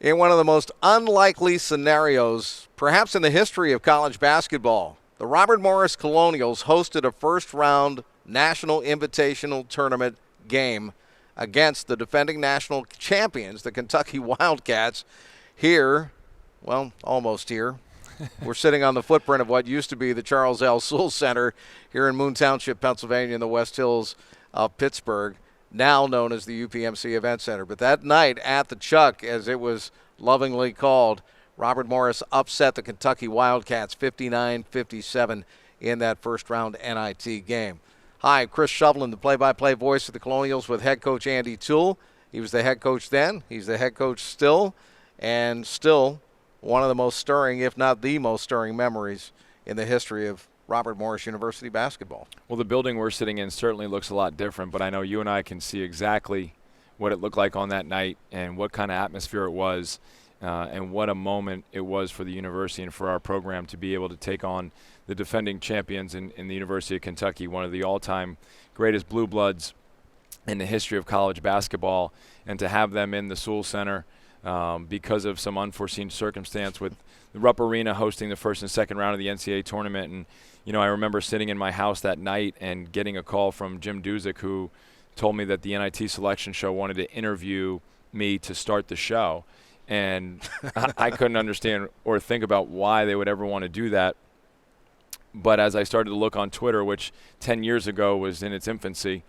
In one of the most unlikely scenarios, perhaps in the history of college basketball, the Robert Morris Colonials hosted a first-round National Invitational Tournament game against the defending national champions, the Kentucky Wildcats, here, well, almost here. We're sitting on the footprint of what used to be the Charles L. Toole Center here in Moon Township, Pennsylvania, in the West Hills of Pittsburgh, now known as the UPMC Event Center. But that night at the Chuck, as it was lovingly called, Robert Morris upset the Kentucky Wildcats 59-57 in that first-round NIT game. Hi, Chris Shovelin, the play-by-play voice of the Colonials with head coach Andy Toole. He was the head coach then. He's the head coach still, and still one of the most stirring, if not the most stirring memories in the history of Robert Morris University basketball. Well, the building we're sitting in certainly looks a lot different, but I know you and I can see exactly what it looked like on that night and what kind of atmosphere it was, and what a moment it was for the university and for our program to be able to take on the defending champions in the University of Kentucky, one of the all-time greatest blue bloods in the history of college basketball, and to have them in the Toole Center because of some unforeseen circumstance with the Rupp Arena hosting the first and second round of the NCAA tournament. And, you know, I remember sitting in my house that night and getting a call from Jim Duzick, who told me that the NIT selection show wanted to interview me to start the show. And I couldn't understand or think about why they would ever want to do that. But as I started to look on Twitter, which 10 years ago was in its infancy,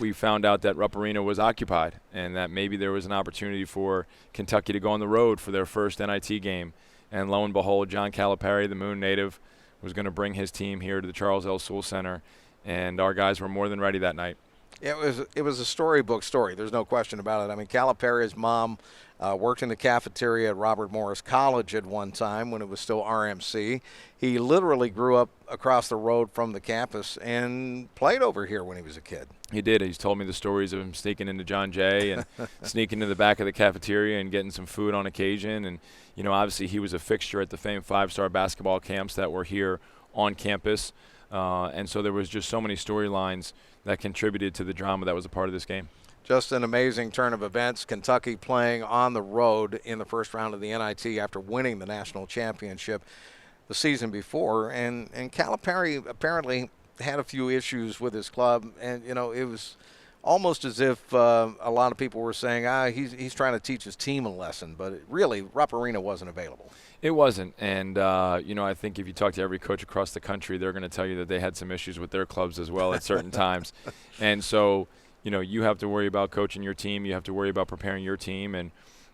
we found out that Rupp Arena was occupied and that maybe there was an opportunity for Kentucky to go on the road for their first NIT game. And lo and behold, John Calipari, the Moon native, was going to bring his team here to the Charles L. Toole Center, and our guys were more than ready that night. It was a storybook story. There's no question about it. I mean, Calipari's mom worked in the cafeteria at Robert Morris College at one time when it was still RMC. He literally grew up across the road from the campus and played over here when he was a kid. He did. He's told me the stories of him sneaking into John Jay and sneaking to the back of the cafeteria and getting some food on occasion. And, you know, obviously he was a fixture at the famed five-star basketball camps that were here on campus. And so there was just so many storylines that contributed to the drama that was a part of this game. Just an amazing turn of events. Kentucky playing on the road in the first round of the NIT after winning the national championship the season before. And Calipari apparently had a few issues with his club. And, you know, it was almost as if a lot of people were saying, he's trying to teach his team a lesson. But really, Rupp Arena wasn't available. It wasn't. And, you know, I think if you talk to every coach across the country, they're going to tell you that they had some issues with their clubs as well at certain times. And so, you know, you have to worry about coaching your team. You have to worry about preparing your team. And,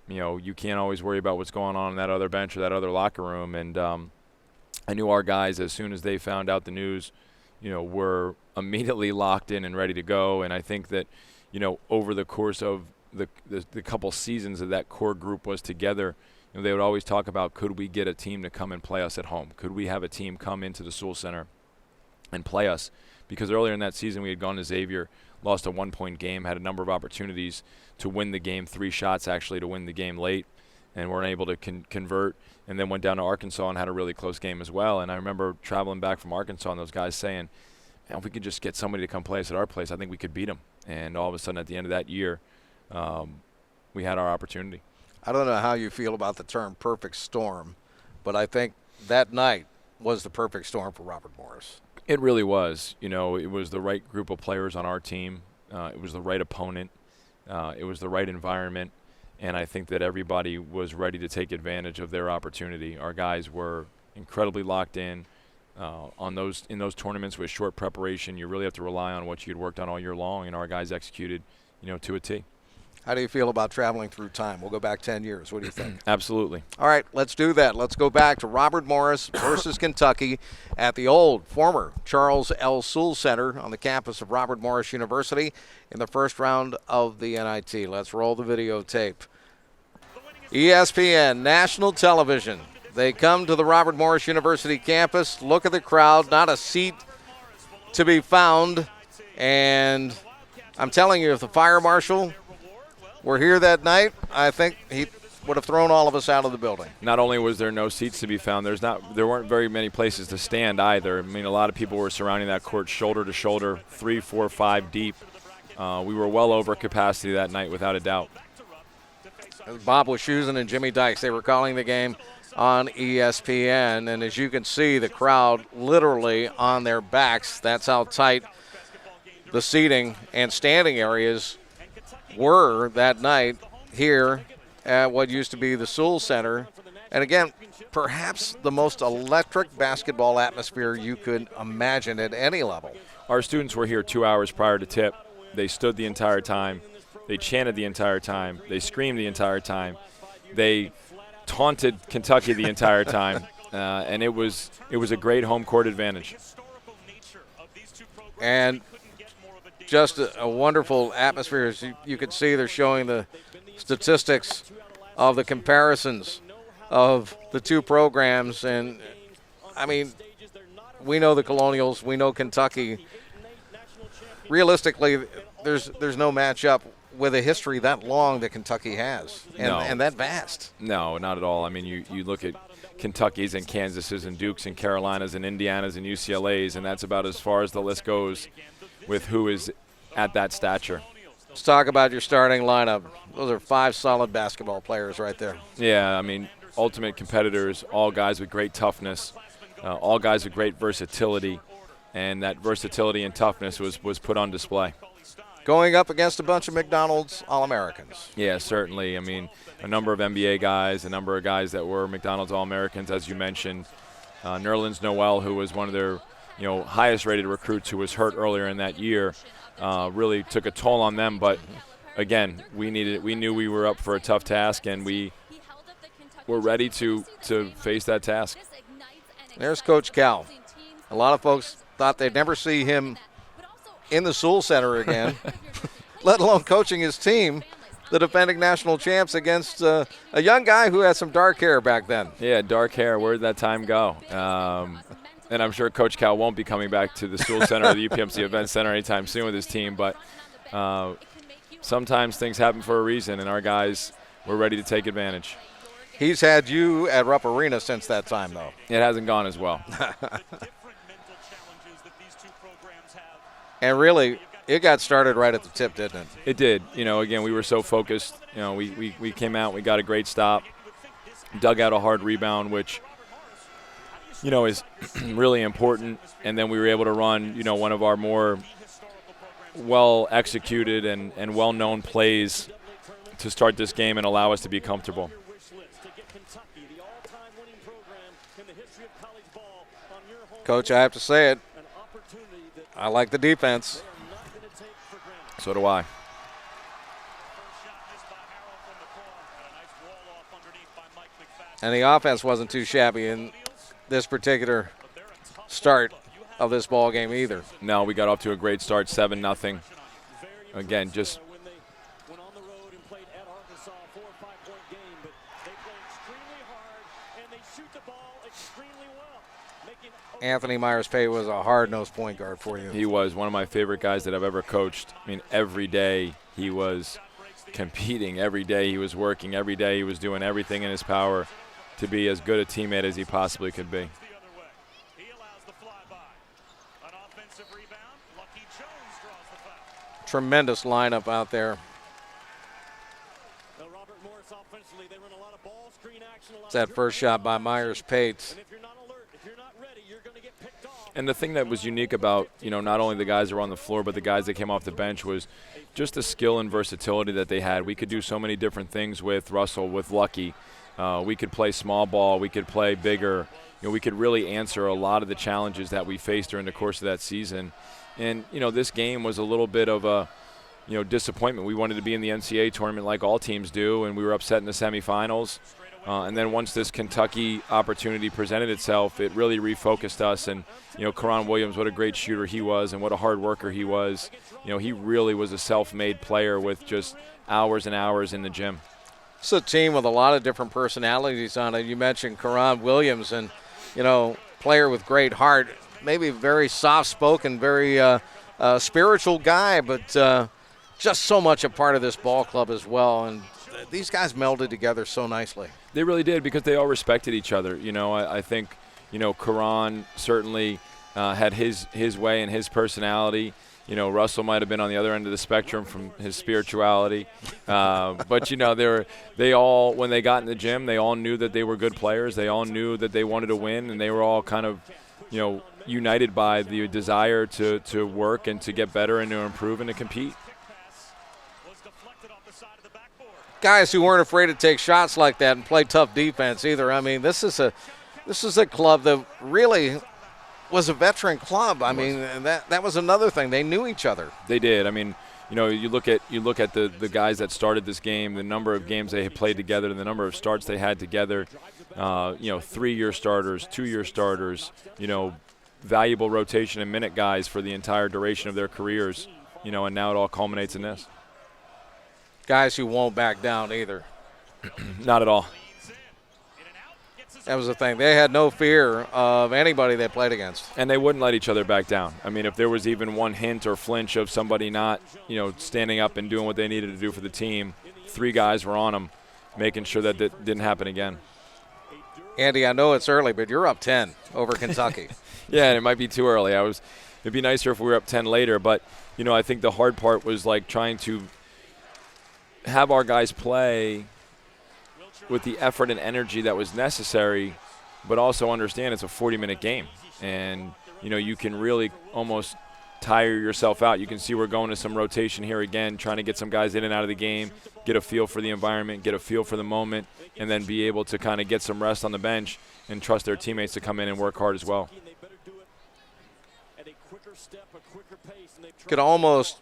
you know, you can't always worry about what's going on in that other bench or that other locker room. And I knew our guys, as soon as they found out the news, you know, were immediately locked in and ready to go. And I think that, you know, over the course of the couple seasons that that core group was together, you know, they would always talk about, could we get a team to come and play us at home? Could we have a team come into the Toole Center and play us? Because earlier in that season we had gone to Xavier, lost a one-point game, had a number of opportunities to win the game, 3 shots actually to win the game late, and weren't able to convert, and then went down to Arkansas and had a really close game as well. And I remember traveling back from Arkansas and those guys saying, if we could just get somebody to come play us at our place, I think we could beat them. And all of a sudden at the end of that year, we had our opportunity. I don't know how you feel about the term perfect storm, but I think that night was the perfect storm for Robert Morris. It really was. You know, it was the right group of players on our team. It was the right opponent. It was the right environment. And I think that everybody was ready to take advantage of their opportunity. Our guys were incredibly locked in in those tournaments with short preparation. You really have to rely on what you'd worked on all year long, and our guys executed, you know, to a T. How do you feel about traveling through time? We'll go back 10 years. What do you think? Absolutely. All right, let's do that. Let's go back to Robert Morris versus Kentucky at the old former Charles L. Toole Center on the campus of Robert Morris University in the first round of the NIT. Let's roll the videotape. ESPN, national television. They come to the Robert Morris University campus. Look at the crowd. Not a seat to be found. And I'm telling you, if the fire marshal were here that night, I think he would have thrown all of us out of the building. Not only was there no seats to be found, there weren't very many places to stand either. I mean, a lot of people were surrounding that court shoulder to shoulder, 3, 4, 5 deep. We were well over capacity that night without a doubt. Bob Wischusen and Jimmy Dykes, they were calling the game on ESPN, and as you can see, the crowd literally on their backs. That's how tight the seating and standing areas were that night here at what used to be the Toole Center. And again, perhaps the most electric basketball atmosphere you could imagine at any level. Our students were here 2 hours prior to tip. They stood the entire time. They chanted the entire time. They screamed the entire time. They taunted Kentucky the entire time. And it was a great home court advantage. And just a wonderful atmosphere. As you can see, they're showing the statistics of the comparisons of the two programs. And, I mean, we know the Colonials. We know Kentucky. Realistically, there's no matchup with a history that long that Kentucky has and that vast. No, not at all. I mean, you look at Kentucky's and Kansas's and Duke's and Carolina's and Indiana's and UCLA's, and that's about as far as the list goes with who is at that stature. Let's talk about your starting lineup. Those are 5 solid basketball players right there. Yeah, I mean, ultimate competitors, all guys with great toughness, all guys with great versatility, and that versatility and toughness was put on display. Going up against a bunch of McDonald's All-Americans. Yeah, certainly. I mean, a number of NBA guys, a number of guys that were McDonald's All-Americans, as you mentioned. Nerlens Noel, who was one of their highest-rated recruits, who was hurt earlier in that year, really took a toll on them. But again, we knew we were up for a tough task, and we were ready to face that task. There's Coach Cal. A lot of folks thought they'd never see him in the Toole Center again, let alone coaching his team, the defending national champs, against a young guy who had some dark hair back then. Yeah, dark hair. Where did that time go? And I'm sure Coach Cal won't be coming back to the Toole Center or the UPMC Event Center anytime soon with his team, but sometimes things happen for a reason, and our guys were ready to take advantage. He's had you at Rupp Arena since that time, though. It hasn't gone as well. And really, it got started right at the tip, didn't it? It did. Again, we were so focused. We came out, we got a great stop, dug out a hard rebound, which, is really important. And then we were able to run, one of our more well-executed and well-known plays to start this game and allow us to be comfortable. Coach, I have to say it. I like the defense. So do I. And the offense wasn't too shabby in this particular start of this ball game either. No, we got off to a great start, 7-0. Again, just Anthony Myers-Pay was a hard-nosed point guard for you. He was one of my favorite guys that I've ever coached. I mean, every day he was competing. Every day he was working. Every day he was doing everything in his power to be as good a teammate as he possibly could be. Tremendous lineup out there. It's that first shot by Myers-Pate. And the thing that was unique about, not only the guys that were on the floor, but the guys that came off the bench was just the skill and versatility that they had. We could do so many different things with Russell, with Lucky. We could play small ball. We could play bigger. We could really answer a lot of the challenges that we faced during the course of that season. And, this game was a little bit of a, disappointment. We wanted to be in the NCAA tournament like all teams do, and we were upset in the semifinals. And then once this Kentucky opportunity presented itself, it really refocused us. And, Karan Williams, what a great shooter he was and what a hard worker he was. He really was a self-made player with just hours and hours in the gym. It's a team with a lot of different personalities on it. You mentioned Karan Williams, and, player with great heart, maybe very soft-spoken, very spiritual guy, but just so much a part of this ball club as well. And these guys melded together so nicely. They really did, because they all respected each other. I think, Karan certainly had his way and his personality. Russell might have been on the other end of the spectrum from his spirituality. But, they all, when they got in the gym, they all knew that they were good players. They all knew that they wanted to win, and they were all kind of, united by the desire to work and to get better and to improve and to compete. Guys who weren't afraid to take shots like that and play tough defense either. I mean, this is a club that really was a veteran club. I mean, that was another thing. They knew each other. They did. I mean, you look at the guys that started this game, the number of games they had played together, the number of starts they had together. 3-year starters, 2-year starters. Valuable rotation and minute guys for the entire duration of their careers. And now it all culminates in this. Guys who won't back down either. Not at all. That was the thing. They had no fear of anybody they played against. And they wouldn't let each other back down. I mean, if there was even one hint or flinch of somebody not, standing up and doing what they needed to do for the team, 3 guys were on them, making sure that didn't happen again. Andy, I know it's early, but you're up 10 over Kentucky. Yeah, and it might be too early. It'd be nicer if we were up 10 later, but, I think the hard part was like trying to have our guys play with the effort and energy that was necessary, but also understand it's a 40-minute game. And, you can really almost tire yourself out. You can see we're going to some rotation here again, trying to get some guys in and out of the game, get a feel for the environment, get a feel for the moment, and then be able to kind of get some rest on the bench and trust their teammates to come in and work hard as well. Could almost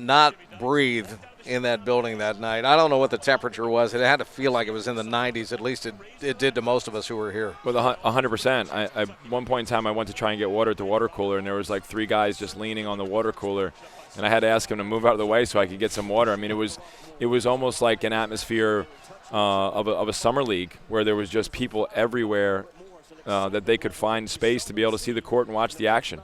not breathe in that building that night. I don't know what the temperature was. It had to feel like it was in the 90s. At least it did to most of us who were here. Well, 100%. At one point in time, I went to try and get water at the water cooler, and there was like 3 guys just leaning on the water cooler, and I had to ask them to move out of the way so I could get some water. I mean, it was almost like an atmosphere of a summer league where there was just people everywhere that they could find space to be able to see the court and watch the action.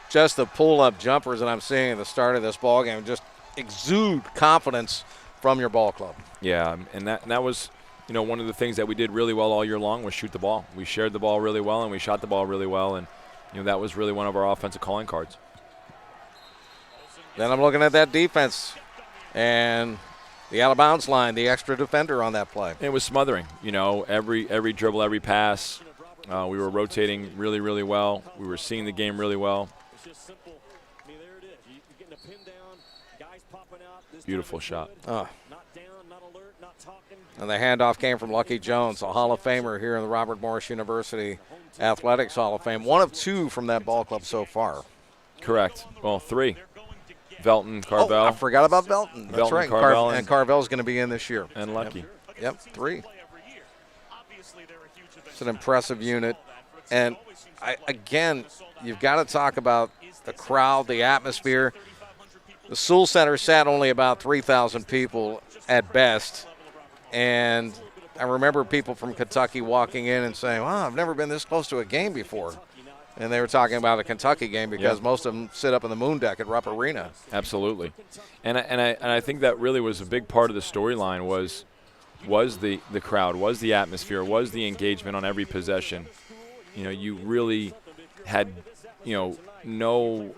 Just the pull-up jumpers that I'm seeing at the start of this ball game just exude confidence from your ball club. Yeah, and that was, one of the things that we did really well all year long was shoot the ball. We shared the ball really well, and we shot the ball really well, and that was really one of our offensive calling cards. Then I'm looking at that defense and the out-of-bounds line, the extra defender on that play. It was smothering. Every dribble, every pass. We were rotating really, really well. We were seeing the game really well. Beautiful shot. And the handoff came from Lucky Jones, a Hall of Famer here in the Robert Morris University Athletics Hall of Fame. 1 of 2 from that ball club so far. Correct. Well, 3. Velton, Carvel. Oh, I forgot about Velton. That's right. Carvel and Carvel's going to be in this year. And Lucky. Yep, 3. It's an impressive unit. And, again, you've got to talk about the crowd, the atmosphere. The Toole Center sat only about 3,000 people at best. And I remember people from Kentucky walking in and saying, wow, I've never been this close to a game before. And they were talking about a Kentucky game because most of them sit up in the moon deck at Rupp Arena. Absolutely. And I think that really was a big part of the storyline was the crowd, was the atmosphere, was the engagement on every possession. You really had, no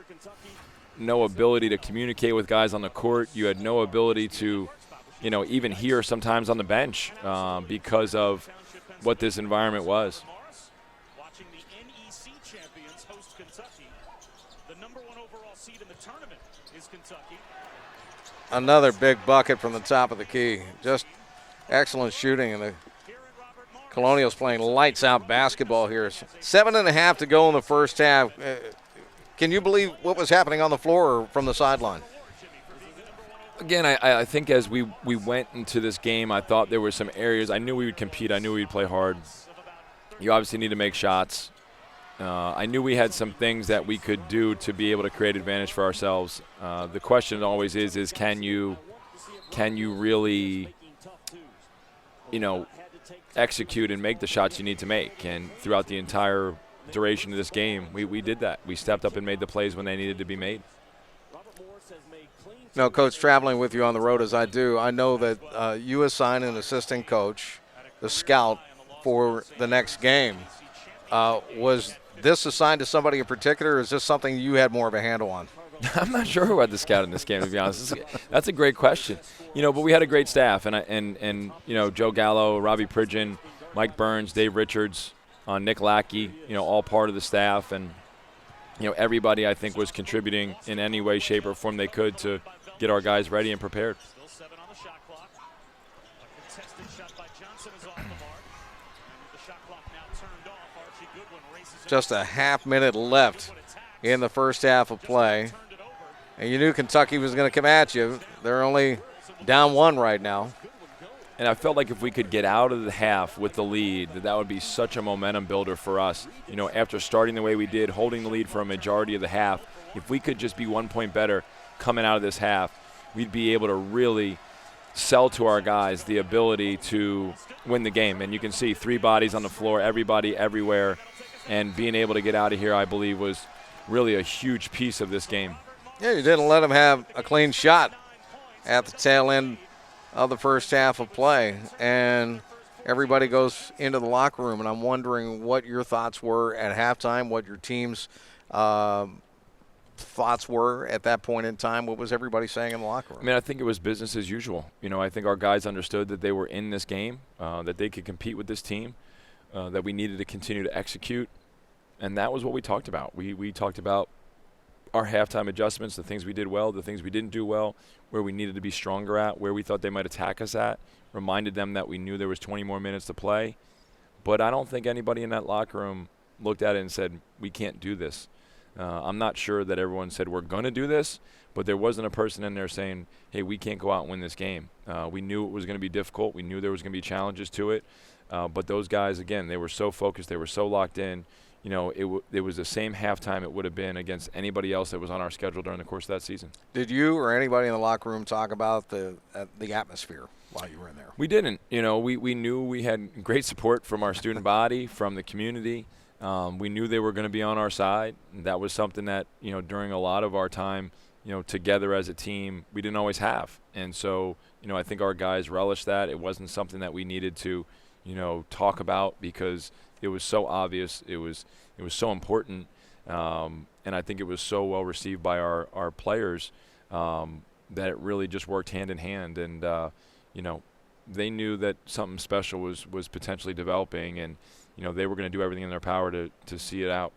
ability to communicate with guys on the court. You had no ability to, even hear sometimes on the bench because of what this environment was. Watching the NEC champions host Kentucky. The number 1 overall seed in the tournament is Kentucky. Another big bucket from the top of the key. Just excellent shooting, and the Colonials playing lights-out basketball here. 7.5 to go in the first half. Can you believe what was happening on the floor or from the sideline? Again, I think as we went into this game, I thought there were some areas. I knew we would compete. I knew we'd play hard. You obviously need to make shots. I knew we had some things that we could do to be able to create advantage for ourselves. The question always is can you really, execute and make the shots you need to make? And throughout the entire duration of this game, we did that. We stepped up and made the plays when they needed to be made. No, Coach, traveling with you on the road as I do, I know that you assign an assistant coach, the scout, for the next game. Was this assigned to somebody in particular, or is this something you had more of a handle on? I'm not sure who had the scout in this game, to be honest. That's a great question. But we had a great staff, and Joe Gallo, Robbie Pridgeon, Mike Burns, Dave Richards, Nick Lackey, all part of the staff, and everybody I think was contributing in any way, shape, or form they could to get our guys ready and prepared. Still 7 on the shot clock. A contested shot by Johnson is off the mark. And the shot clock now turned off. Archie Goodwin races in. Just a half minute left in the first half of play. And you knew Kentucky was going to come at you. They're only down 1 right now. And I felt like if we could get out of the half with the lead, that would be such a momentum builder for us. After starting the way we did, holding the lead for a majority of the half, if we could just be 1 point better coming out of this half, we'd be able to really sell to our guys the ability to win the game. And you can see 3 bodies on the floor, everybody everywhere, and being able to get out of here, I believe, was really a huge piece of this game. Yeah, you didn't let them have a clean shot at the tail end of the first half of play, and everybody goes into the locker room, and I'm wondering what your thoughts were at halftime, what your team's thoughts were at that point in time. What was everybody saying in the locker room? I think it was business as usual. I think our guys understood that they were in this game, that they could compete with this team, that we needed to continue to execute, and that was what we talked about. We talked about our halftime adjustments, the things we did well, the things we didn't do well, where we needed to be stronger at, where we thought they might attack us at, reminded them that we knew there was 20 more minutes to play. But I don't think anybody in that locker room looked at it and said, we can't do this. I'm not sure that everyone said we're going to do this, but there wasn't a person in there saying, hey, we can't go out and win this game. We knew it was going to be difficult. We knew there was going to be challenges to it. But those guys, again, they were so focused. They were so locked in. It was the same halftime it would have been against anybody else that was on our schedule during the course of that season. Did you or anybody in the locker room talk about the atmosphere while you were in there? We didn't. We knew we had great support from our student body, from the community. We knew they were going to be on our side. And that was something that, during a lot of our time, together as a team, we didn't always have. And so, I think our guys relished that. It wasn't something that we needed to, talk about because it was so obvious. It was so important, and I think it was so well received by our players that it really just worked hand in hand. And they knew that something special was potentially developing, and they were going to do everything in their power to see it out.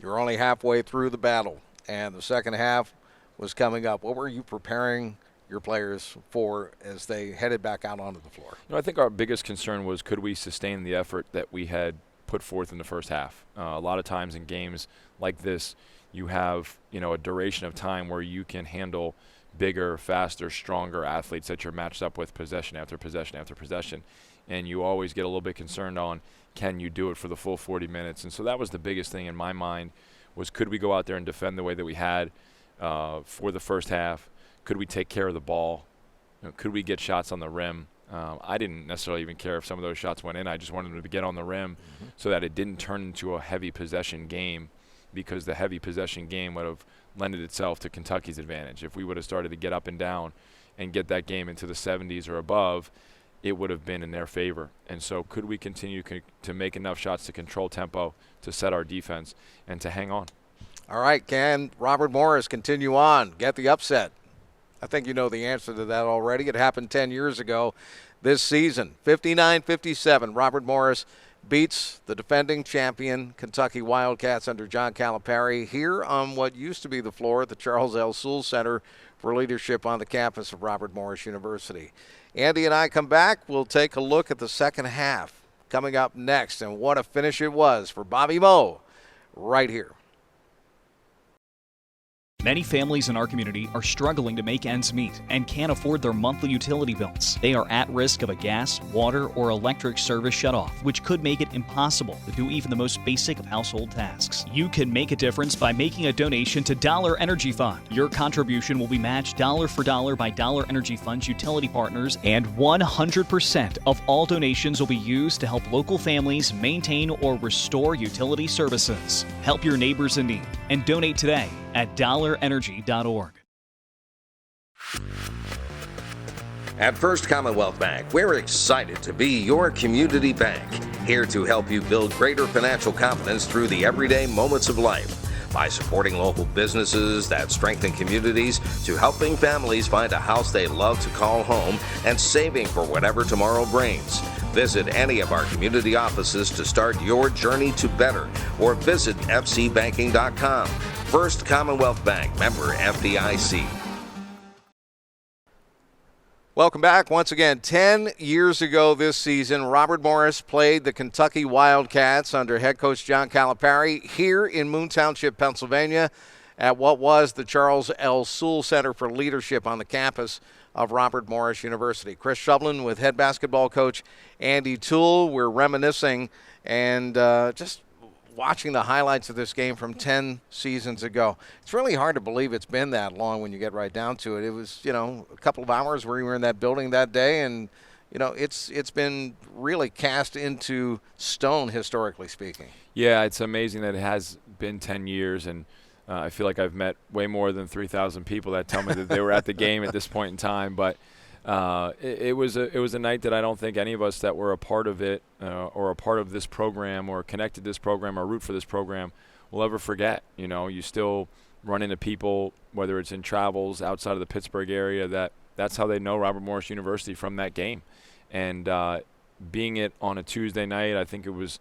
You're only halfway through the battle, and the second half was coming up. What were you preparing your players for as they headed back out onto the floor? I think our biggest concern was, could we sustain the effort that we had put forth in the first half? A lot of times in games like this, you have a duration of time where you can handle bigger, faster, stronger athletes that you're matched up with possession after possession after possession, and you always get a little bit concerned on, can you do it for the full 40 minutes? And so that was the biggest thing in my mind, was could we go out there and defend the way that we had for the first half? Could we take care of the ball? Could we get shots on the rim? I didn't necessarily even care if some of those shots went in. I just wanted them to get on the rim so that it didn't turn into a heavy possession game, because the heavy possession game would have lended itself to Kentucky's advantage. If we would have started to get up and down and get that game into the 70s or above, it would have been in their favor. And so could we continue to make enough shots to control tempo, to set our defense, and to hang on? All right, can Robert Morris continue on, get the upset? I think you know the answer to that already. It happened 10 years ago this season. 59-57, Robert Morris beats the defending champion Kentucky Wildcats under John Calipari here on what used to be the floor at the Charles L. Sewell Center for Leadership on the campus of Robert Morris University. Andy and I come back. We'll take a look at the second half coming up next, and what a finish it was for Bobby Moe right here. Many families in our community are struggling to make ends meet and can't afford their monthly utility bills. They are at risk of a gas, water, or electric service shutoff, which could make it impossible to do even the most basic of household tasks. You can make a difference by making a donation to Dollar Energy Fund. Your contribution will be matched dollar for dollar by Dollar Energy Fund's utility partners, and 100% of all donations will be used to help local families maintain or restore utility services. Help your neighbors in need and donate today at dollarenergy.org. At First Commonwealth Bank, we're excited to be your community bank, here to help you build greater financial confidence through the everyday moments of life. By supporting local businesses that strengthen communities, to helping families find a house they love to call home, and saving for whatever tomorrow brings. Visit any of our community offices to start your journey to better, or visit fcbanking.com. First Commonwealth Bank, member FDIC. Welcome back. Once again, 10 years ago this season, Robert Morris played the Kentucky Wildcats under head coach John Calipari here in Moon Township, Pennsylvania, at what was the Charles L. Sewell Center for Leadership on the campus of Robert Morris University. Chris Shovelin with head basketball coach Andy Toole. We're reminiscing and just watching the highlights of this game from 10 seasons ago. It's really hard to believe it's been that long when you get right down to it. It was, a couple of hours where we were in that building that day, and, it's been really cast into stone, historically speaking. Yeah, it's amazing that it has been 10 years, and I feel like I've met way more than 3,000 people that tell me that they were at the game at this point in time, but it was a night that I don't think any of us that were a part of it or a part of this program or connected to this program or root for this program will ever forget. You still run into people, whether it's in travels outside of the Pittsburgh area, that's how they know Robert Morris University from that game. And being it on a Tuesday night, I think it was,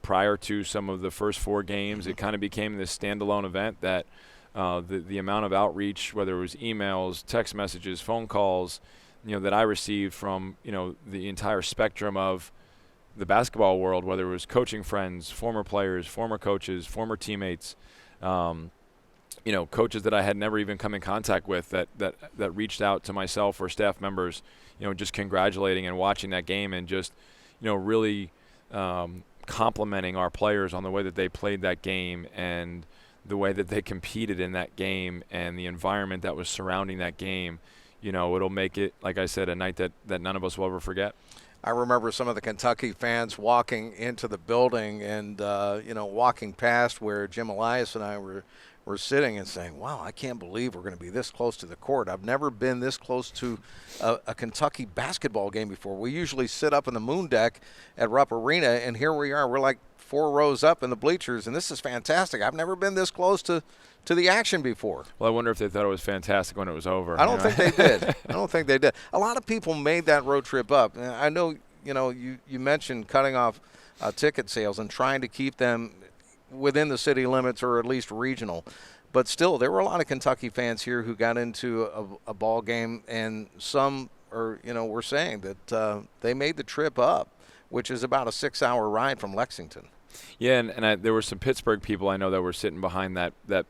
prior to some of the first four games, it kind of became this standalone event that the amount of outreach, whether it was emails, text messages, phone calls, that I received from, the entire spectrum of the basketball world, whether it was coaching friends, former players, former coaches, former teammates, coaches that I had never even come in contact with that reached out to myself or staff members, just congratulating and watching that game and just, really complimenting our players on the way that they played that game and the way that they competed in that game and the environment that was surrounding that game. It'll make it, like I said, a night that none of us will ever forget. I remember some of the Kentucky fans walking into the building and, walking past where Jim Elias and I were sitting and saying, wow, I can't believe we're going to be this close to the court. I've never been this close to a Kentucky basketball game before. We usually sit up in the moon deck at Rupp Arena, and here we are. We're like 4 rows up in the bleachers, and this is fantastic. I've never been this close to the action before. Well, I wonder if they thought it was fantastic when it was over. I don't think they did. I don't think they did. A lot of people made that road trip up. I know, you mentioned cutting off ticket sales and trying to keep them within the city limits or at least regional. But still, there were a lot of Kentucky fans here who got into a ball game, and some were saying that they made the trip up, which is about a 6-hour ride from Lexington. Yeah, and there were some Pittsburgh people I know that were sitting behind that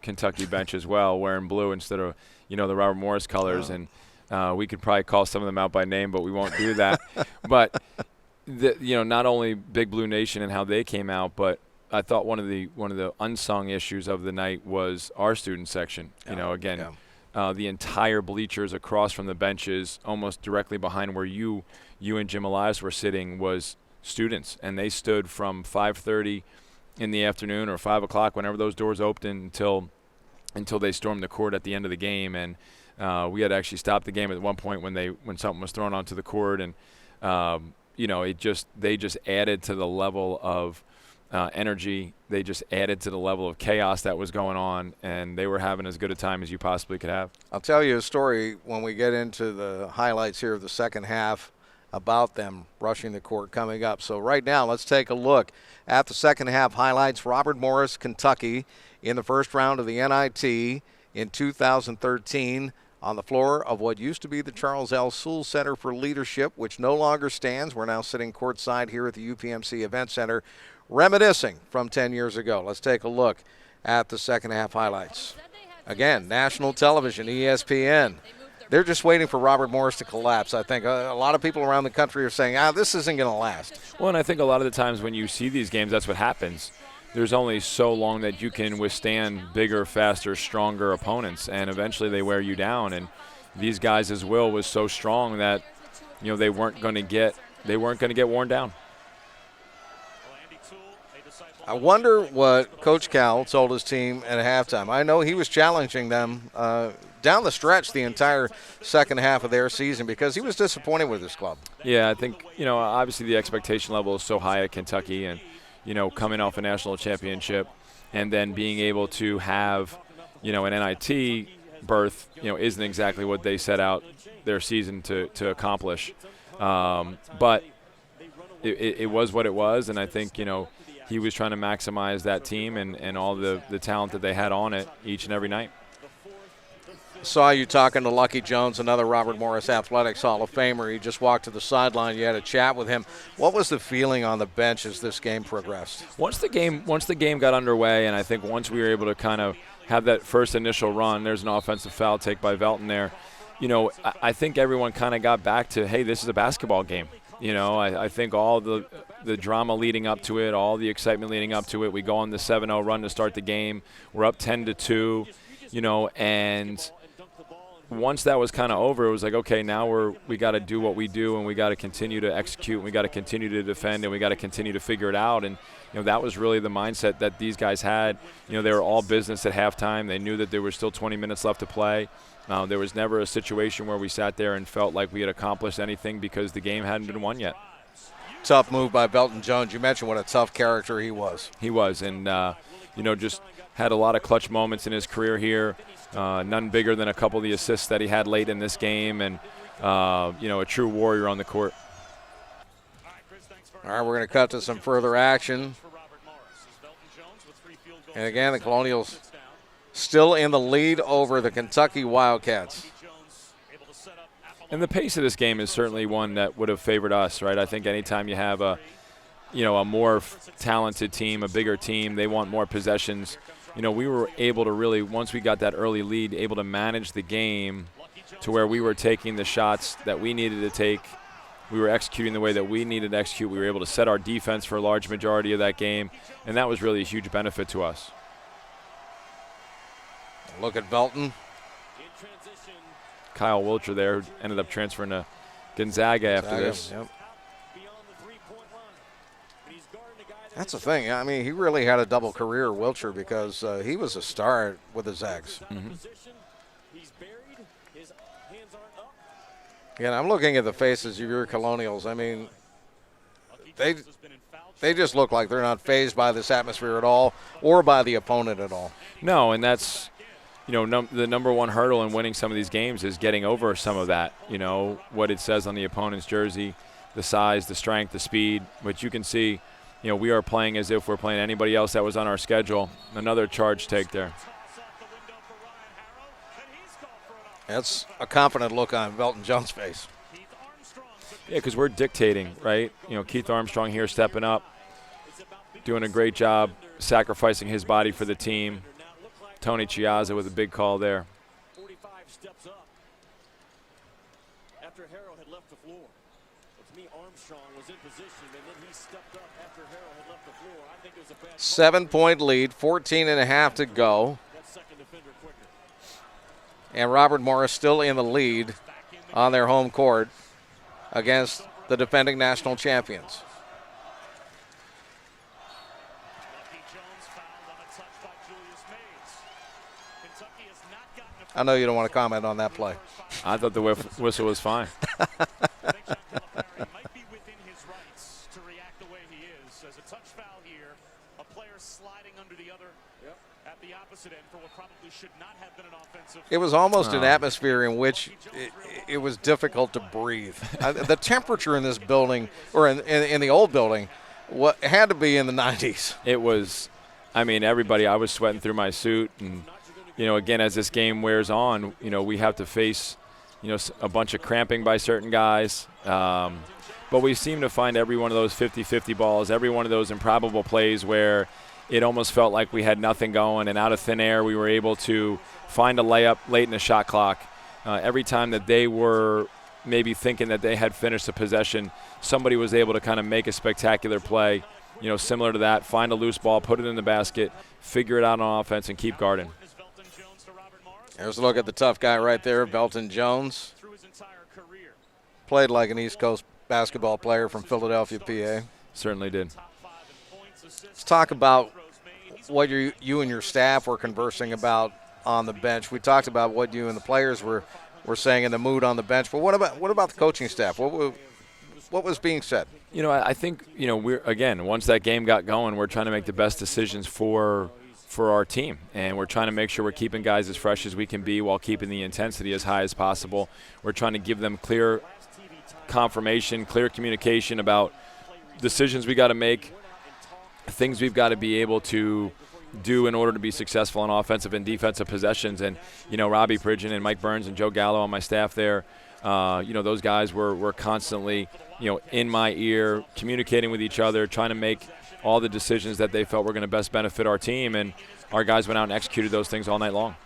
Kentucky bench as well, wearing blue instead of the Robert Morris colors, and we could probably call some of them out by name, but we won't do that. But not only Big Blue Nation and how they came out, but I thought one of the unsung issues of the night was our student section. The entire bleachers across from the benches, almost directly behind where you and Jim Elias were sitting, was students, and they stood from 5:30 in the afternoon or 5 o'clock, whenever those doors opened, until they stormed the court at the end of the game. And we had actually stopped the game at one point when something was thrown onto the court, and they just added to the level of energy. They just added to the level of chaos that was going on, and they were having as good a time as you possibly could have. I'll tell you a story when we get into the highlights here of the second half about them rushing the court coming up. So right now, let's take a look at the second half highlights. Robert Morris, Kentucky, in the first round of the NIT in 2013 on the floor of what used to be the Charles L. Sewell Center for Leadership, which no longer stands. We're now sitting courtside here at the UPMC Event Center, reminiscing from 10 years ago. Let's take a look at the second half highlights. Again, national television, ESPN. They're just waiting for Robert Morris to collapse, I think. A lot of people around the country are saying, this isn't going to last. Well, and I think a lot of the times when you see these games, that's what happens. There's only so long that you can withstand bigger, faster, stronger opponents, and eventually they wear you down. And these guys' will was so strong that, they weren't going to get worn down. I wonder what Coach Cal told his team at halftime. I know he was challenging them down the stretch the entire second half of their season because he was disappointed with his club. Yeah, I think, obviously the expectation level is so high at Kentucky and, coming off a national championship and then being able to have, an NIT berth, isn't exactly what they set out their season to accomplish. But it was what it was, and I think, he was trying to maximize that team and all the talent that they had on it each and every night. Saw you talking to Lucky Jones, another Robert Morris Athletics Hall of Famer. He just walked to the sideline. You had a chat with him. What was the feeling on the bench as this game progressed? Once the game got underway, and I think once we were able to kind of have that first initial run, there's an offensive foul take by Velton there. I think everyone kind of got back to, hey, this is a basketball game. I think all the drama leading up to it, all the excitement leading up to it, we go on the 7-0 run to start the game. We're up 10-2, and once that was kind of over, it was like, okay, now we got to do what we do, and we got to continue to execute, and we got to continue to defend, and we got to continue to figure it out. And that was really the mindset that these guys had. They were all business at halftime. They knew that there was still 20 minutes left to play. There was never a situation where we sat there and felt like we had accomplished anything because the game hadn't been won yet. Tough move by Belton Jones. You mentioned what a tough character he was. He was, and just had a lot of clutch moments in his career here. None bigger than a couple of the assists that he had late in this game, and a true warrior on the court. All right, we're going to cut to some further action. And again, the Colonials still in the lead over the Kentucky Wildcats. And the pace of this game is certainly one that would have favored us, right? I think anytime you have a more talented team, a bigger team, they want more possessions. We were able to really, once we got that early lead, able to manage the game to where we were taking the shots that we needed to take. We were executing the way that we needed to execute. We were able to set our defense for a large majority of that game, and that was really a huge benefit to us. Look at Belton. Kyle Wilcher there ended up transferring to Gonzaga after this. Yep. That's the thing. I mean, he really had a double career, Wilcher, because he was a star with the Zags. Mm-hmm. Again, I'm looking at the faces of your Colonials. I mean, they just look like they're not fazed by this atmosphere at all or by the opponent at all. No, and that's, the number one hurdle in winning some of these games is getting over some of that. What it says on the opponent's jersey, the size, the strength, the speed, which you can see. We are playing as if we're playing anybody else that was on our schedule. Another charge take there. That's a confident look on Belton Jones' face. Yeah, because we're dictating, right? Keith Armstrong here stepping up, doing a great job, sacrificing his body for the team. Tony Chiazza with a big call there. 45 steps up after Harrow had left the floor. To me, Armstrong was in position, and then he stepped up after Harrow had left the floor. I think it was a bad 7-point lead, 14.5 to go. And Robert Morris still in the lead on their home court against the defending national champions. I know you don't want to comment on that play. I thought the whistle was fine. It was almost an atmosphere in which it was difficult to breathe. The temperature in this building, or in the old building, had to be in the 90s. It was, everybody, I was sweating through my suit. And, again, as this game wears on, we have to face, a bunch of cramping by certain guys. But we seem to find every one of those 50-50 balls, every one of those improbable plays where it almost felt like we had nothing going, and out of thin air we were able to find a layup late in the shot clock. Every time that they were maybe thinking that they had finished a possession, somebody was able to kind of make a spectacular play, similar to that, find a loose ball, put it in the basket, figure it out on offense, and keep guarding. There's a look at the tough guy right there, Belton Jones. Played like an East Coast basketball player from Philadelphia, PA. Certainly did. Let's talk about what you and your staff were conversing about on the bench. We talked about what you and the players were saying in the mood on the bench, but what about the coaching staff? What was being said? I think, we're, again, once that game got going, we're trying to make the best decisions for our team, and we're trying to make sure we're keeping guys as fresh as we can be while keeping the intensity as high as possible. We're trying to give them clear confirmation, clear communication about decisions we got to make, things we've got to be able to do in order to be successful on offensive and defensive possessions. And, Robbie Pridgeon and Mike Burns and Joe Gallo on my staff there, those guys were constantly, in my ear, communicating with each other, trying to make all the decisions that they felt were going to best benefit our team. And our guys went out and executed those things all night long.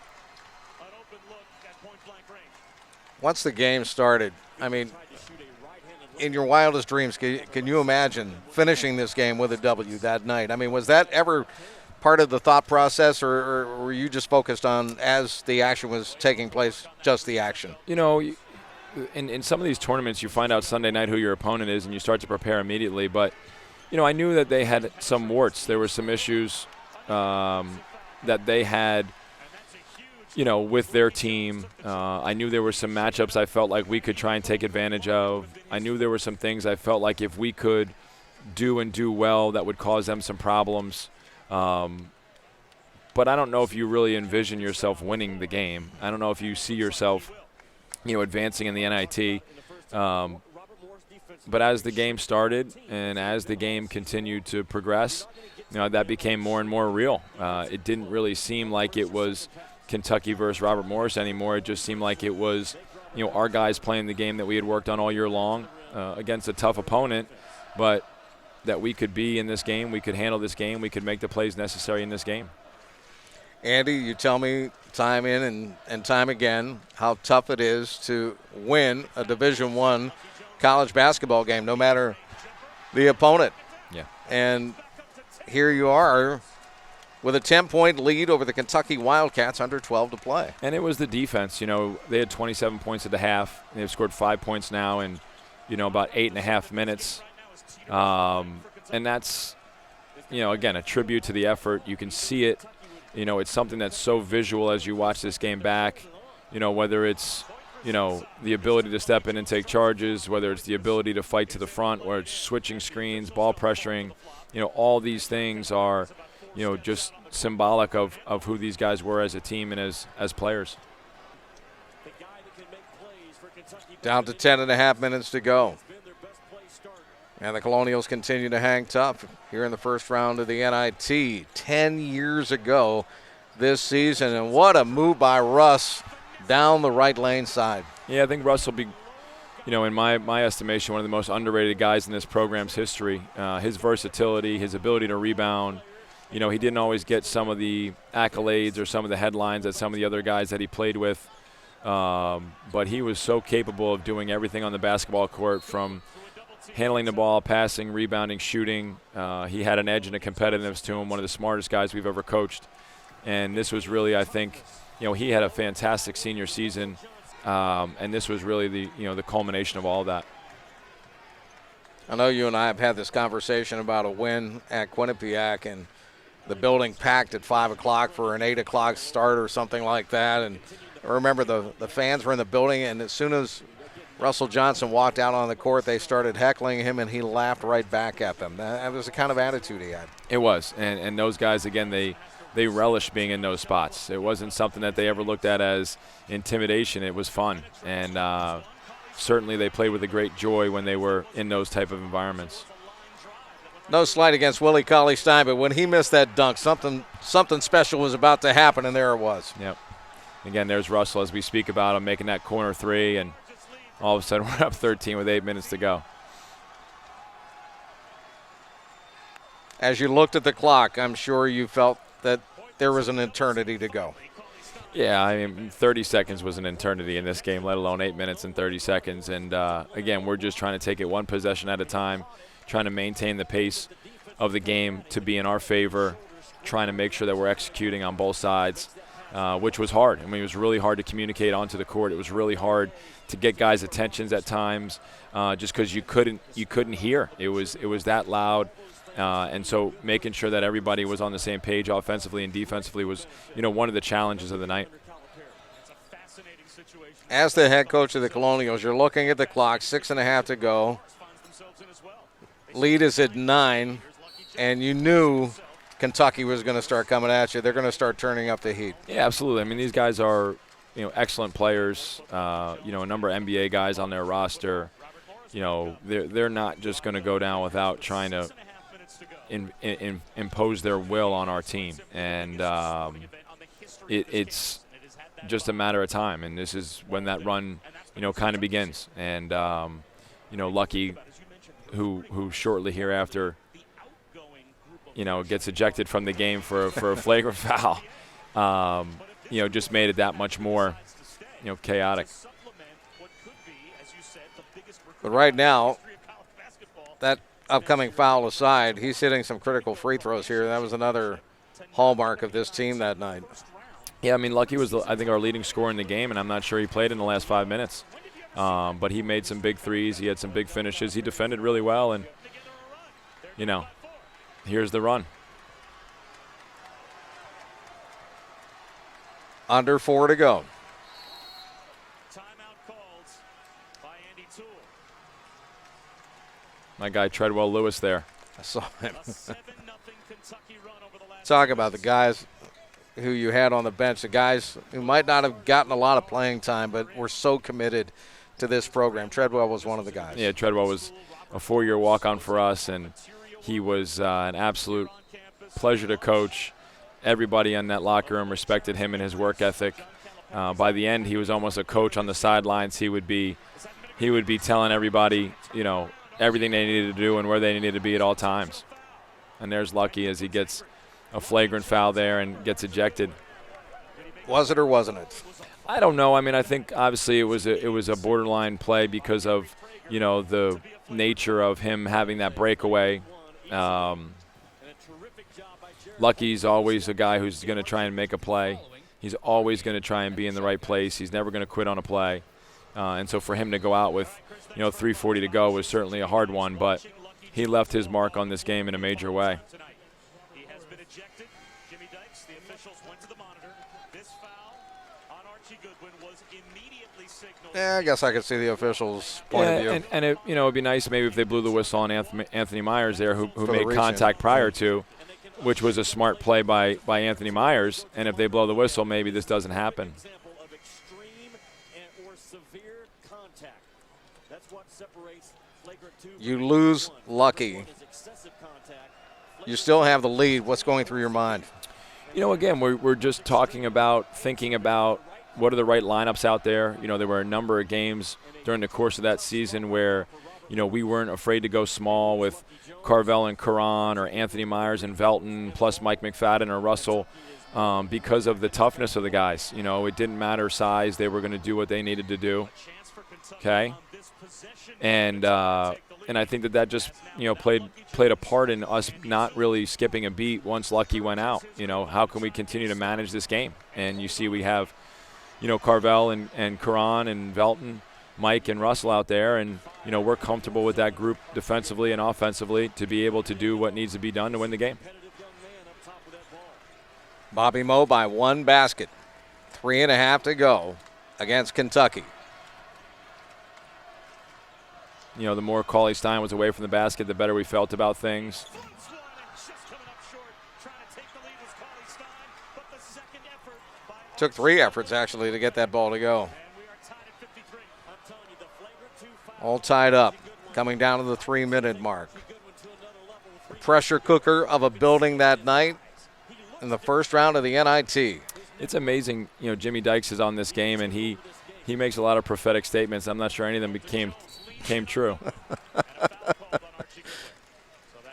Once the game started, in your wildest dreams, can you imagine finishing this game with a W that night? Was that ever part of the thought process, or were you just focused on, as the action was taking place, just the action? In some of these tournaments, you find out Sunday night who your opponent is, and you start to prepare immediately. But, I knew that they had some warts. There were some issues that they had, with their team. I knew there were some matchups I felt like we could try and take advantage of. I knew there were some things I felt like if we could do well, that would cause them some problems. But I don't know if you really envision yourself winning the game. I don't know if you see yourself, advancing in the NIT. But as the game started and as the game continued to progress, that became more and more real. It didn't really seem like it was Kentucky versus Robert Morris anymore. It just seemed like it was, our guys playing the game that we had worked on all year long against a tough opponent, but that we could be in this game, we could handle this game, we could make the plays necessary in this game. Andy, you tell me time in and time again how tough it is to win a Division I college basketball game, no matter the opponent. Yeah. And here you are with a 10-point lead over the Kentucky Wildcats, under 12 to play. And it was the defense. They had 27 points at the half. They've scored 5 points now in, about 8.5 minutes. And that's, again, a tribute to the effort. You can see it. It's something that's so visual as you watch this game back, whether it's, the ability to step in and take charges, whether it's the ability to fight to the front, or it's switching screens, ball pressuring, all these things are, just symbolic of who these guys were as a team and as players. Down to 10.5 minutes to go. And the Colonials continue to hang tough here in the first round of the NIT 10 years ago this season. And what a move by Russ down the right lane side. Yeah, I think Russ will be, in my estimation, one of the most underrated guys in this program's history. His versatility, his ability to rebound. He didn't always get some of the accolades or some of the headlines that some of the other guys that he played with. But he was so capable of doing everything on the basketball court, from handling the ball, passing, rebounding, shooting. He had an edge and a competitiveness to him, one of the smartest guys we've ever coached. And this was really, I think, he had a fantastic senior season, and this was really the culmination of all of that. I know you and I have had this conversation about a win at Quinnipiac, and the building packed at 5 o'clock for an 8 o'clock start or something like that. And I remember the fans were in the building, and as soon as Russell Johnson walked out on the court, they started heckling him, and he laughed right back at them. That was the kind of attitude he had. It was, and those guys, again, they relished being in those spots. It wasn't something that they ever looked at as intimidation. It was fun, and certainly they played with a great joy when they were in those type of environments. No slight against Willie Cauley-Stein, but when he missed that dunk, something special was about to happen, and there it was. Yep. Again, there's Russell, as we speak about him, making that corner three, and all of a sudden we're up 13 with 8 minutes to go. As you looked at the clock, I'm sure you felt that there was an eternity to go. Yeah, 30 seconds was an eternity in this game, let alone 8 minutes and 30 seconds. And, again, we're just trying to take it one possession at a time, trying to maintain the pace of the game to be in our favor, trying to make sure that we're executing on both sides, which was hard. It was really hard to communicate onto the court. It was really hard to get guys' attentions at times, just because you couldn't hear. It was that loud. And so making sure that everybody was on the same page offensively and defensively was, one of the challenges of the night. As the head coach of the Colonials, you're looking at the clock, 6.5 to go. Lead is at 9, and you knew Kentucky was going to start coming at you. They're going to start turning up the heat. Yeah, absolutely. I mean, these guys are, excellent players. A number of NBA guys on their roster. They're not just going to go down without trying to impose their will on our team. And it's just a matter of time. And this is when that run, kind of begins. And, Lucky, who shortly hereafter, gets ejected from the game for a flagrant foul, just made it that much more, chaotic. But right now, that upcoming foul aside, he's hitting some critical free throws here. That was another hallmark of this team that night. Yeah, I mean, Lucky was, I think, our leading scorer in the game, and I'm not sure he played in the last 5 minutes. But he made some big threes. He had some big finishes. He defended really well, and, here's the run. Under 4 to go. Timeout called by Andy Toole. My guy Treadwell Lewis there. I saw him. A 7-0 Kentucky run over the last Talk about the guys who you had on the bench, the guys who might not have gotten a lot of playing time but were so committed to this program. Treadwell was one of the guys. Yeah, Treadwell was a 4-year walk-on for us, and he was an absolute pleasure to coach. Everybody in that locker room respected him and his work ethic. By the end, he was almost a coach on the sidelines. He would be telling everybody, everything they needed to do and where they needed to be at all times. And there's Lucky as he gets a flagrant foul there and gets ejected. Was it or wasn't it? I don't know. I mean, I think obviously it was a borderline play because of, the nature of him having that breakaway. Lucky's always a guy who's going to try and make a play. He's always going to try and be in the right place. He's never going to quit on a play. And so for him to go out with, 3:40 to go was certainly a hard one, but he left his mark on this game in a major way. He has been ejected. Jimmy Dykes, the officials went to the monitor. This foul on Archie Goodwin was immediately signaled. Yeah, I guess I could see the officials' point of view. And it, it'd be nice maybe if they blew the whistle on Anthony Myers there, who the made reach contact in. prior to, which was a smart play by Anthony Myers. And if they blow the whistle, maybe this doesn't happen. Example of extreme or severe contact. That's what separates flagrant 2. You lose Lucky. You still have the lead. What's going through your mind? Again, we're just thinking about what are the right lineups out there. There were a number of games during the course of that season where, we weren't afraid to go small with Carvel and Caron or Anthony Myers and Velton plus Mike McFadden or Russell because of the toughness of the guys. It didn't matter size. They were going to do what they needed to do. Okay? And I think that just, played a part in us not really skipping a beat once Lucky went out. How can we continue to manage this game? And you see we have, Carvel and Caron and Velton, Mike and Russell out there, and, we're comfortable with that group defensively and offensively to be able to do what needs to be done to win the game. Bobby Moe by 1 basket. 3.5 to go against Kentucky. The more Cauley Stein was away from the basket, the better we felt about things. Took 3 efforts, actually, to get that ball to go. All tied up, coming down to the 3-minute mark. The pressure cooker of a building that night in the first round of the NIT. It's amazing, Jimmy Dykes is on this game, and he makes a lot of prophetic statements. I'm not sure any of them came true. So that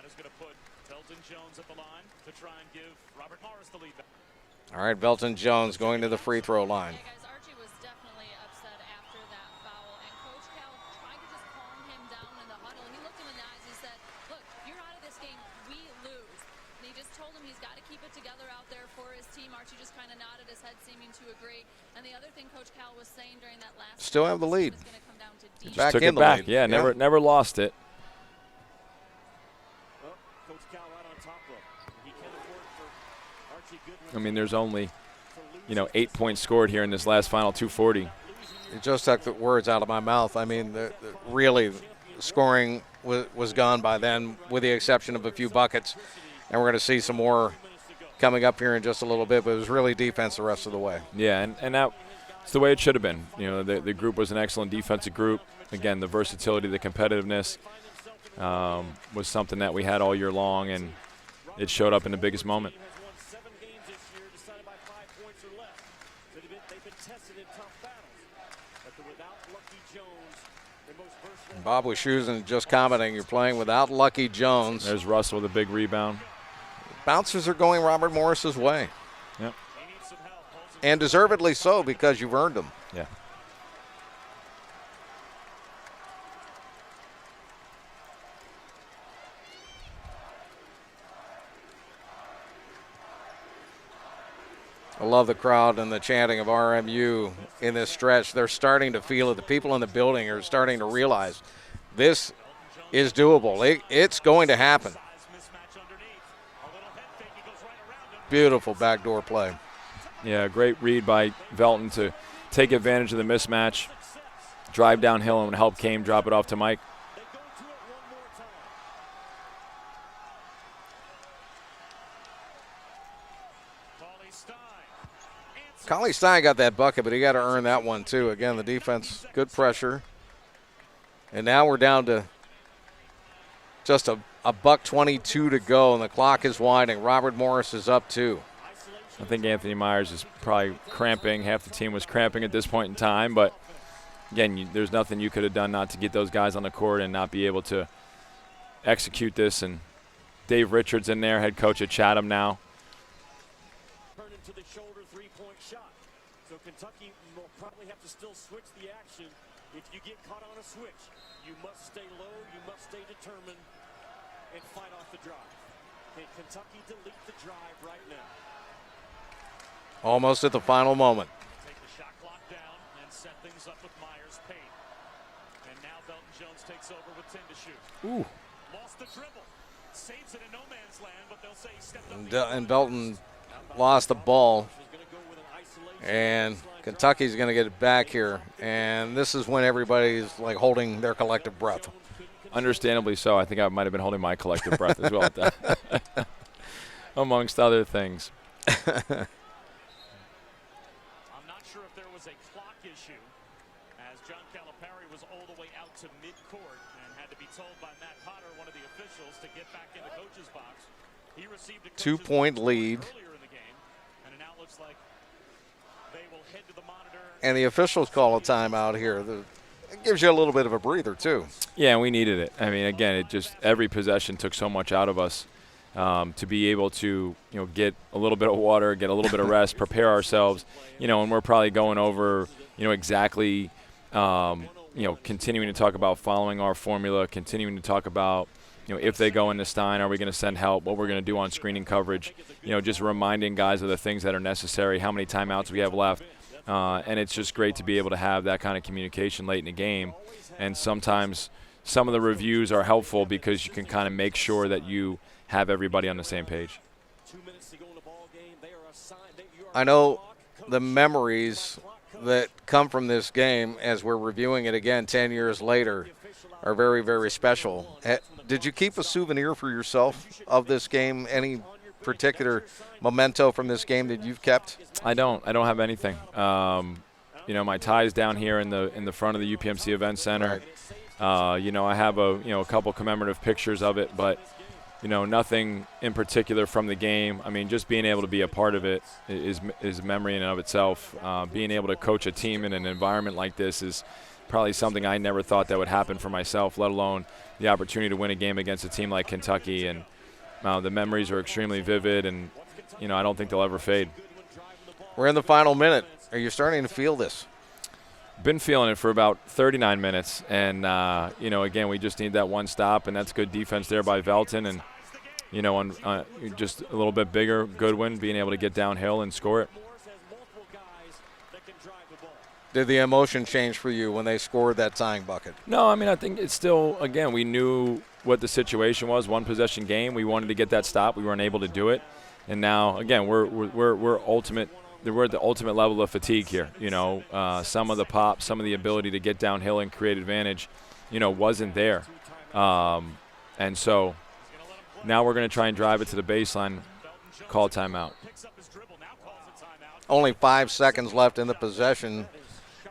is going to put Belton Jones at the line to try and give Robert Morris the lead back. All right, Belton Jones going to the free throw line. Hey guys, Archie was definitely upset after that foul, and Coach Cal tried to just calm him down in the huddle, and he looked him in the eyes. He said, look, if you're out of this game, we lose. And he just told him he's got to keep it together out there for his team. Archie just kind of nodded his head, seeming to agree. And the other thing Coach Cal was saying during that last Still have the lead. was gonna come down to defense. Back Took in it the back. lead. Yeah, never lost it. I mean, there's only, 8 points scored here in this last final 240. You just took the words out of my mouth. I mean, really, scoring was gone by then, with the exception of a few buckets. And we're going to see some more coming up here in just a little bit, but it was really defense the rest of the way. Yeah, and that's the way it should have been. The group was an excellent defensive group. Again, the versatility, the competitiveness was something that we had all year long, and it showed up in the biggest moment. Bob Wischusen just commenting, you're playing without Lucky Jones. There's Russell with a big rebound. Bouncers are going Robert Morris's way. Yep. And deservedly so, because you've earned them. Yeah. I love the crowd and the chanting of RMU in this stretch. They're starting to feel it. The people in the building are starting to realize this is doable. It's going to happen. Beautiful backdoor play. Yeah, great read by Velton to take advantage of the mismatch, drive downhill, and when help came, drop it off to Mike. Collie Stein got that bucket, but he got to earn that one too. Again, the defense, good pressure. And now we're down to just a buck 22 to go, and the clock is winding. Robert Morris is up 2. I think Anthony Myers is probably cramping. Half the team was cramping at this point in time. But, again, there's nothing you could have done not to get those guys on the court and not be able to execute this. And Dave Richards in there, head coach at Chatham now. Turn into the shoulder three-point shot. So Kentucky will probably have to still switch the action. If you get caught on a switch, you must stay low, you must stay determined, and fight off the drive. Can Kentucky delete the drive right now? Almost at the final moment. Take the shot clock down and set things up with Myers Payne. And now Belton Jones takes over with 10 to shoot. Ooh. Lost the dribble. Saves it in no man's land, but they'll say he stepped up. And Belton lost the ball. And Kentucky's going to get it back here. And this is when everybody's like holding their collective breath. Understandably so. I think I might have been holding my collective breath as well at that. Amongst other things. I'm not sure if there was a clock issue, as John Calipari was all the way out to midcourt and had to be told by Matt Potter, one of the officials, to get back in the coach's box. He received a 2-point lead. earlier in the game, and it now looks like they will head to the monitor. And the officials call a timeout here. It gives you a little bit of a breather, too. Yeah, we needed it. I mean, again, it just every possession took so much out of us to be able to, get a little bit of water, get a little bit of rest, prepare ourselves, and we're probably going over, exactly, continuing to talk about following our formula, continuing to talk about, if they go into Stein, are we going to send help, what we're going to do on screening coverage, just reminding guys of the things that are necessary, how many timeouts we have left. And it's just great to be able to have that kind of communication late in the game. And sometimes some of the reviews are helpful because you can kind of make sure that you have everybody on the same page. I know the memories that come from this game as we're reviewing it again 10 years later are very, very special. Did you keep a souvenir for yourself of this game? Any particular memento from this game that you've kept? I don't have anything. My tie's down here in the front of the UPMC Event Center. Right. I have a couple commemorative pictures of it, but nothing in particular from the game. I mean, just being able to be a part of it is a memory in and of itself. Being able to coach a team in an environment like this is probably something I never thought that would happen for myself, let alone the opportunity to win a game against a team like Kentucky. And the memories are extremely vivid, and I don't think they'll ever fade. We're in the final minute. Are you starting to feel this? Been feeling it for about 39 minutes, and again, we just need that one stop, and that's good defense there by Velton, and just a little bit bigger, Goodwin being able to get downhill and score it. Did the emotion change for you when they scored that tying bucket? No, I mean, I think it's still, again, we knew what the situation was, one possession game. We wanted to get that stop. We weren't able to do it. And now, again, we're ultimate. We're at the ultimate level of fatigue here. Some of the pop, some of the ability to get downhill and create advantage, wasn't there. And so now we're going to try and drive it to the baseline, call timeout. Only 5 seconds left in the possession,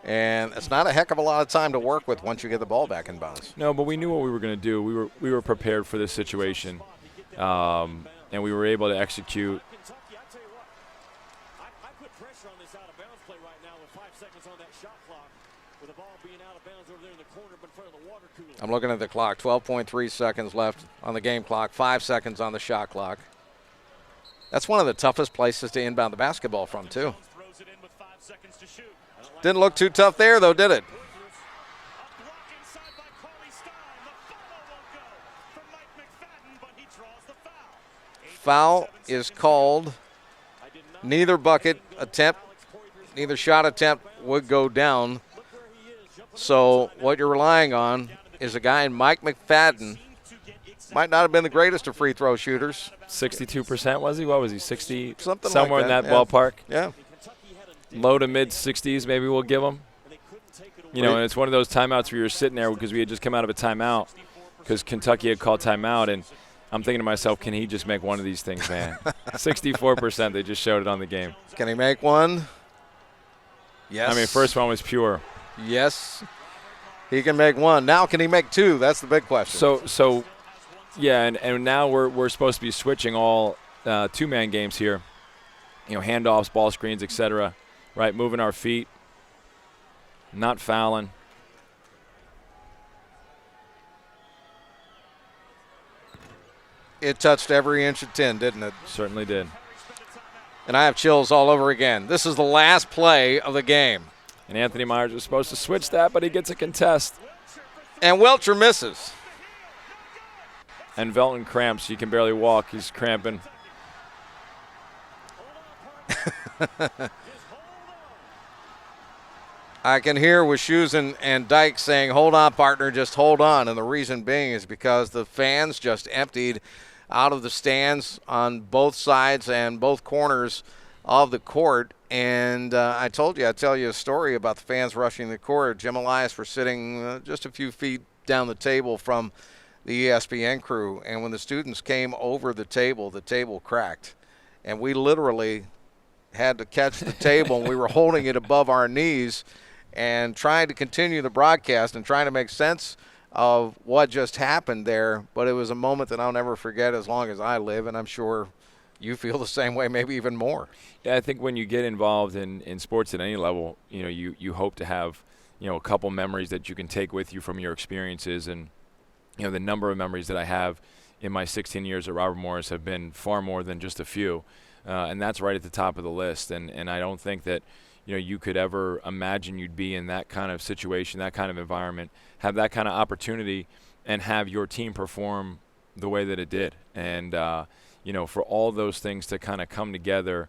and it's not a heck of a lot of time to work with once you get the ball back in bounds. No, but we knew what we were going to do. We were prepared for this situation, and we were able to execute. I put pressure on this out of bounds play right now with 5 seconds on that shot clock, with the ball being out of bounds over there in the corner, but in front of the water cooler. I'm looking at the clock. 12.3 seconds left on the game clock. 5 seconds on the shot clock. That's one of the toughest places to inbound the basketball from, too. Didn't look too tough there, though, did it? Foul is called. Neither bucket attempt, neither shot attempt would go down. So what you're relying on is a guy in Mike McFadden. Might not have been the greatest of free throw shooters. 62% was he? What was he? 60? Something somewhere like that, in that ballpark. Yeah. Low to mid 60s, maybe we'll give him. And it's one of those timeouts where you're sitting there because we had just come out of a timeout because Kentucky had called timeout, and I'm thinking to myself, can he just make one of these things, man? 64%, they just showed it on the game. Can he make one? Yes. I mean, first one was pure. Yes. He can make one. Now can he make two? That's the big question. So yeah, and now we're supposed to be switching all two-man games here. Handoffs, ball screens, etc. Right, moving our feet, not fouling. It touched every inch of 10, didn't it? Certainly did. And I have chills all over again. This is the last play of the game. And Anthony Myers was supposed to switch that, but he gets a contest. And Welcher misses. And Velton cramps. He can barely walk. He's cramping. I can hear Wischusen and Dyke saying, hold on, partner, just hold on. And the reason being is because the fans just emptied out of the stands on both sides and both corners of the court. And I'd tell you a story about the fans rushing the court. Jim Elias were sitting just a few feet down the table from the ESPN crew. And when the students came over the table cracked. And we literally had to catch the table, and we were holding it above our knees and trying to continue the broadcast and trying to make sense of what just happened there. But it was a moment that I'll never forget as long as I live, and I'm sure you feel the same way, maybe even more. Yeah, I think when you get involved in sports at any level, you hope to have, a couple memories that you can take with you from your experiences. And, the number of memories that I have in my 16 years at Robert Morris have been far more than just a few. And that's right at the top of the list. And I don't think that, you could ever imagine you'd be in that kind of situation, that kind of environment, have that kind of opportunity, and have your team perform the way that it did. And, for all those things to kind of come together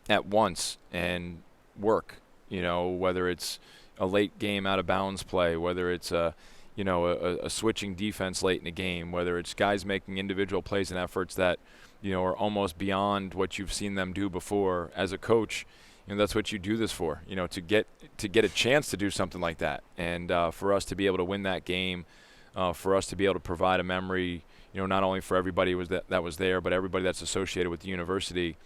at once and work, whether it's a late game out of bounds play, whether it's a switching defense late in the game, whether it's guys making individual plays and efforts that, are almost beyond what you've seen them do before. As a coach, that's what you do this for, to get a chance to do something like that. And for us to be able to win that game, for us to be able to provide a memory, not only for everybody that was there, but everybody that's associated with the university,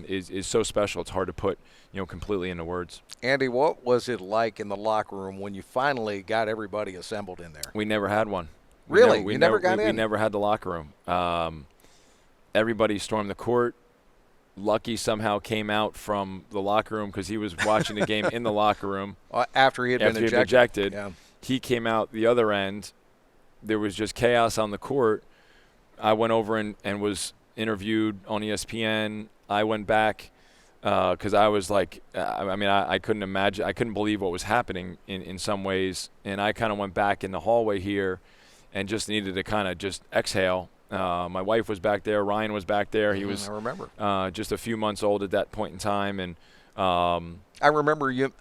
is so special. It's hard to put, completely into words. Andy, what was it like in the locker room when you finally got everybody assembled in there? We never had one. Really? We never got in? We never had the locker room. Everybody stormed the court. Lucky somehow came out from the locker room because he was watching the game in the locker room. After he had been ejected. Yeah. He came out the other end. There was just chaos on the court. I went over and was interviewed on ESPN. I went back because I was like, I couldn't imagine. I couldn't believe what was happening in some ways. And I kind of went back in the hallway here and just needed to kind of just exhale. My wife was back there. Ryan was back there. He was I remember. Just a few months old at that point in time. And I remember you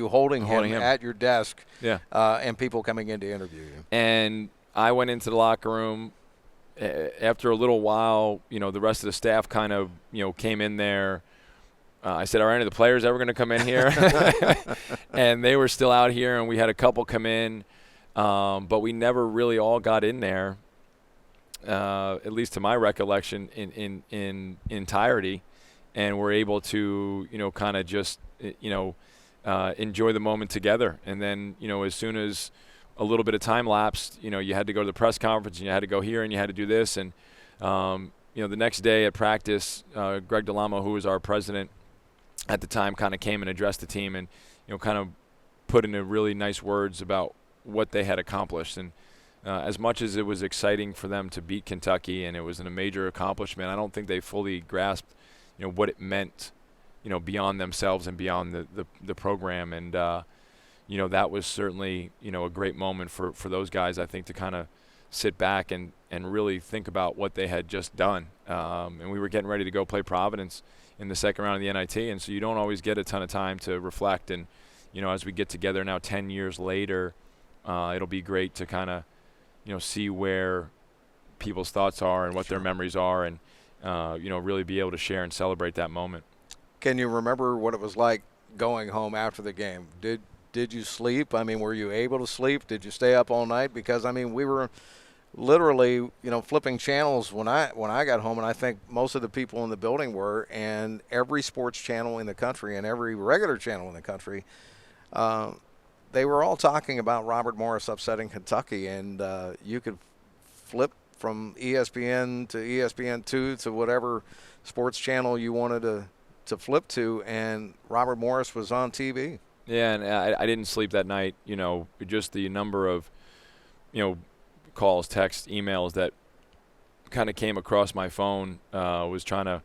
holding him at your desk. Yeah. And people coming in to interview you. And I went into the locker room, after a little while, the rest of the staff kind of, came in there. I said, are any of the players ever going to come in here? And they were still out here, and we had a couple come in, but we never really all got in there, at least to my recollection, in entirety, and were able to, kind of just, enjoy the moment together. And then, as soon as a little bit of time lapsed, you had to go to the press conference, and you had to go here, and you had to do this. And, the next day at practice, Greg Delamo, who was our president at the time, kind of came and addressed the team and, kind of put into really nice words about what they had accomplished. And as much as it was exciting for them to beat Kentucky and it was a major accomplishment, I don't think they fully grasped, what it meant, beyond themselves and beyond the program. And, that was certainly, a great moment for those guys, I think, to kind of sit back and really think about what they had just done. And we were getting ready to go play Providence in the second round of the NIT, and so you don't always get a ton of time to reflect. And, as we get together now 10 years later, it'll be great to kind of, see where people's thoughts are and what their memories are, and, really be able to share and celebrate that moment. Can you remember what it was like going home after the game? Did you sleep? I mean, were you able to sleep? Did you stay up all night? Because, I mean, we were literally, flipping channels when I got home, and I think most of the people in the building were, and every sports channel in the country and every regular channel in the country, they were all talking about Robert Morris upsetting Kentucky, and you could flip from ESPN to ESPN2 to whatever sports channel you wanted to flip to, and Robert Morris was on TV. Yeah, and I didn't sleep that night. Just the number of, calls, texts, emails that kind of came across my phone. Was trying to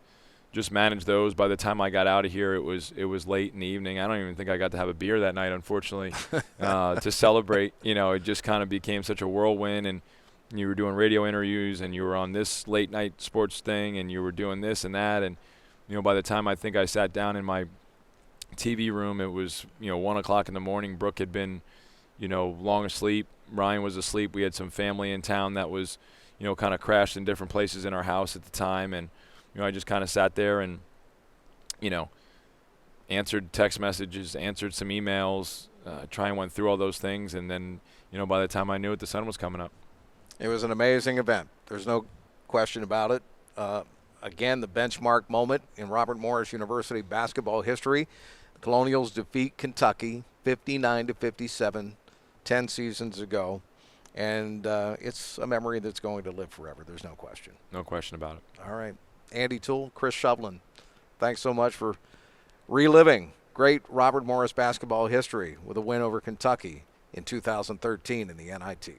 just manage those. By the time I got out of here, it was late in the evening. I don't even think I got to have a beer that night, unfortunately, to celebrate. It just kind of became such a whirlwind, and you were doing radio interviews, and you were on this late night sports thing, and you were doing this and that, and by the time I think I sat down in my TV room, it was 1 o'clock in the morning. Brooke had been long asleep. Ryan was asleep. We had some family in town that was kind of crashed in different places in our house at the time, and I just kind of sat there and answered text messages, answered some emails, try and went through all those things, and then by the time I knew it, the sun was coming up. It was an amazing event. There's no question about it. Again, the benchmark moment in Robert Morris University basketball history. The Colonials defeat Kentucky 59-57 10 seasons ago, and it's a memory that's going to live forever. There's no question. No question about it. All right. Andy Toole, Chris Shovelin, thanks so much for reliving great Robert Morris basketball history with a win over Kentucky in 2013 in the NIT.